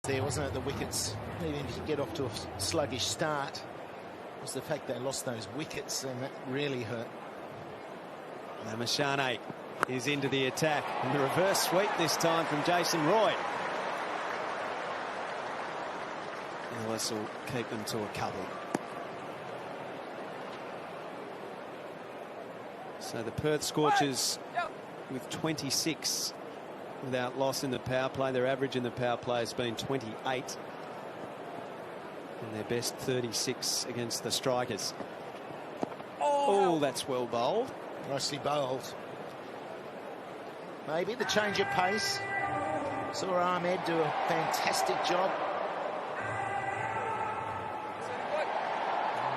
There wasn't it, the wickets needing to get off to a sluggish start. It was the fact they lost those wickets, and that really hurt. Lamichhane is into the attack, and the reverse sweep this time from Jason Roy. Ellis will keep them to a couple. So the Perth Scorchers with 26 without loss in the power play. Their average in the power play has been 28. And their best 36 against the Strikers. Oh, that's well bowled. Nicely bowled. Maybe the change of pace. Saw Ahmed do a fantastic job.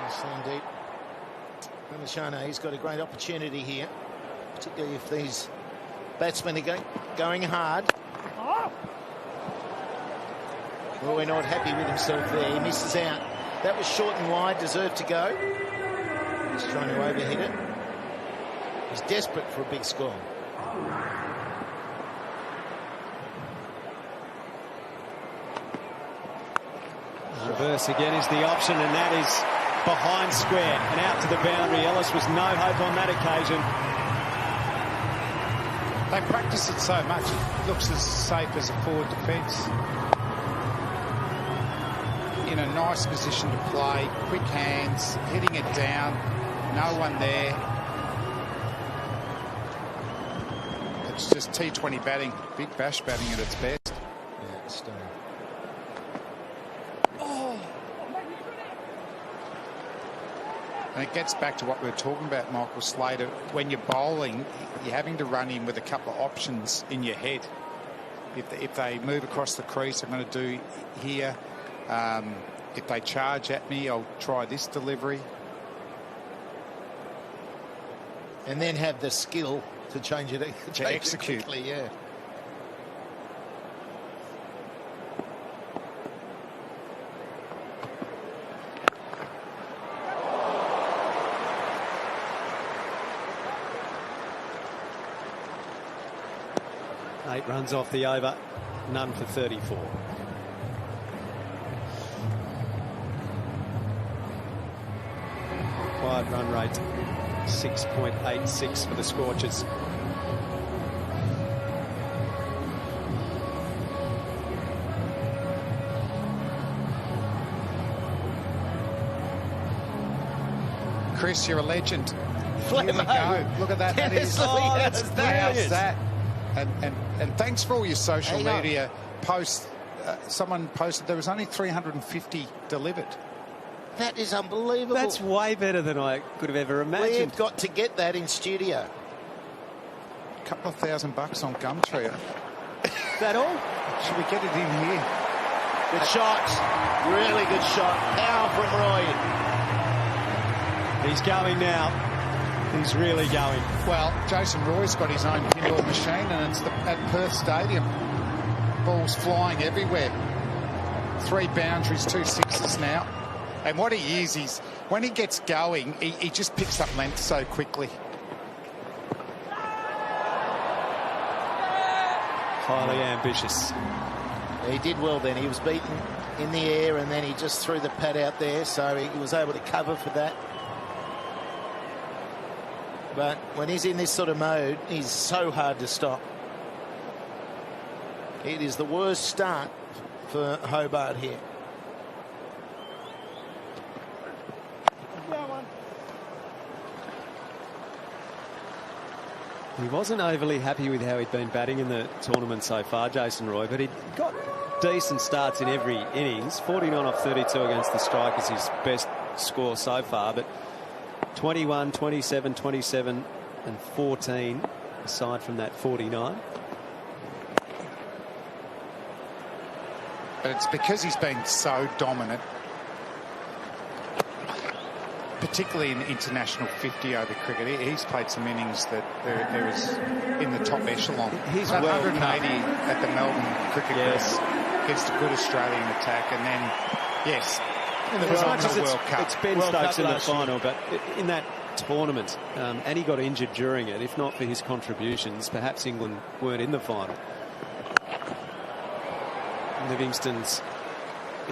Sandeep. Lamichhane, he's got a great opportunity here, particularly if these batsmen are going hard. Well, we're not happy with himself there. He misses out. That was short and wide, deserved to go. He's trying to overhit it. He's desperate for a big score. Reverse again is the option, and that is behind square and out to the boundary. Ellis was no hope on that occasion. They practice it so much, it looks as safe as a forward defence. In a nice position to play, quick hands, hitting it down, no one there. It's just T20 batting, big bash batting at its best. Yeah, it's stunning. And it gets back to what we were talking about, Michael Slater. When you're bowling, you're having to run in with a couple of options in your head. If they move across the crease, I'm going to do here. If they charge at me, I'll try this delivery. And then have the skill to change it, to execute. Quickly, yeah. Eight runs off the over, none for 34. Quiet run rate, 6.86 for the Scorchers. Chris, you're a legend. Here we go. Look at that. Yes, How's that? And thanks for all your social media posts. Someone posted there was only 350 delivered. That is unbelievable. That's way better than I could have ever imagined. We've got to get that in studio. A couple of $1,000 on Gumtree. That all? Should we get it in here? Good shot. Really good shot. Power from Roy. He's going now. He's really going. Well, Jason Roy's got his own pinball machine, and it's at Perth Stadium. Balls flying everywhere. 3 boundaries, 2 sixes now. And what he is, when he gets going, he just picks up length so quickly. Highly ambitious. He did well then. He was beaten in the air, and then he just threw the pad out there, so he was able to cover for that. But when he's in this sort of mode, he's so hard to stop. It is the worst start for Hobart here. He wasn't overly happy with how he'd been batting in the tournament so far, Jason Roy, but he'd got decent starts in every innings. 49 off 32 against the Strikers, his best score so far, but 21, 27, 27 and 14 aside from that 49. But it's because he's been so dominant, particularly in international 50 over cricket. He's played some innings that there is in the top echelon. He's well 180 cut. at the Melbourne Cricket Ground against a good Australian attack, and then yes, as much as it's Ben World Stokes Cup in the last year. final, but in that tournament, and he got injured during it. If not for his contributions, perhaps England weren't in the final. Livingston's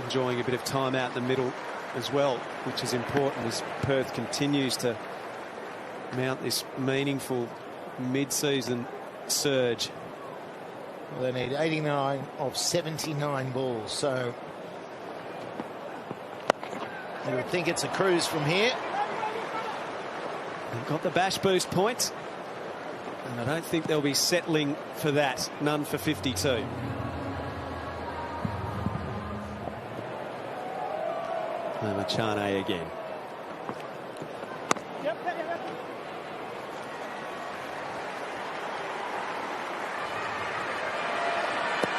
enjoying a bit of time out in the middle as well, which is important as Perth continues to mount this meaningful mid-season surge. Well, they need 89 of 79 balls, so you would think it's a cruise from here. They've got the bash boost points, and I don't think they'll be settling for that. None for 52. Lamichhane again.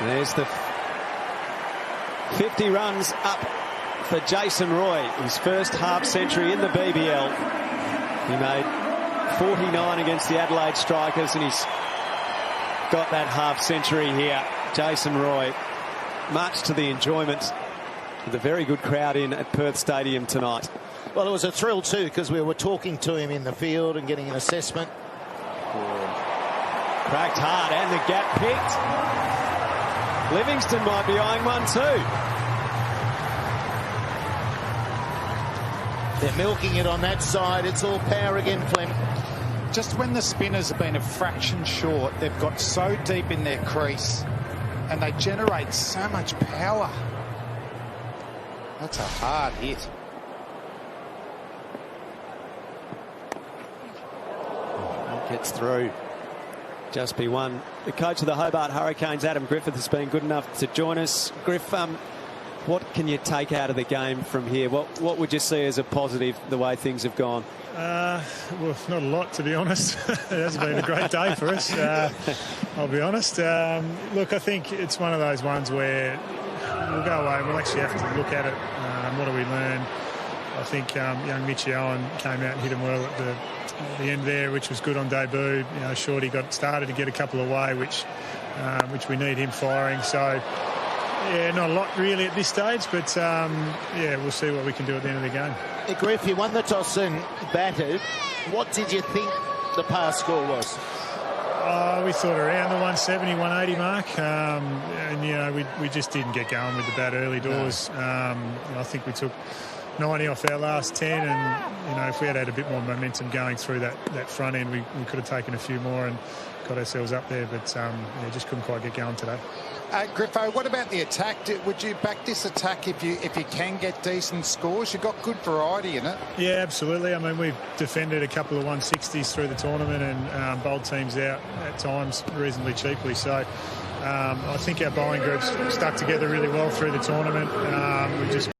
There's the 50 runs up for Jason Roy, his first half century in the BBL. He made 49 against the Adelaide Strikers, and he's got that half century here. Jason Roy, much to the enjoyment of the very good crowd in at Perth Stadium tonight. Well, it was a thrill too, because we were talking to him in the field and getting an assessment. Cracked hard, and the gap picked. Livingston might be eyeing one too. They're milking it on that side. It's all power again, Flem. Just when the spinners have been a fraction short, they've got so deep in their crease and they generate so much power. That's a hard hit. Gets through. Just be one. The coach of the Hobart Hurricanes, Adam Griffith, has been good enough to join us. Griff, what can you take out of the game from here? What would you see as a positive, the way things have gone? Well, not a lot, to be honest. It hasn't been a great day for us, I'll be honest. Look, I think it's one of those ones where we'll go away and we'll actually have to look at it. What do we learn? I think young Mitchy Owen came out and hit him well at the end there, which was good on debut. You know, Shorty got started to get a couple away, which we need him firing. So, yeah, not a lot really at this stage, but yeah, we'll see what we can do at the end of the game. Hey, Griff, you won the toss and batted. What did you think the pass score was? We thought around the 170, 180 mark, and you know we just didn't get going with the bat early doors. No. I think we took 90 off our last 10, and you know if we had a bit more momentum going through that front end, we could have taken a few more and got ourselves up there, but yeah, just couldn't quite get going today. Griffo, what about the attack? Would you back this attack if you can get decent scores? You've got good variety in it. Yeah, absolutely. I mean, we've defended a couple of 160s through the tournament and bowled teams out at times reasonably cheaply. So I think our bowling groups stuck together really well through the tournament. We've just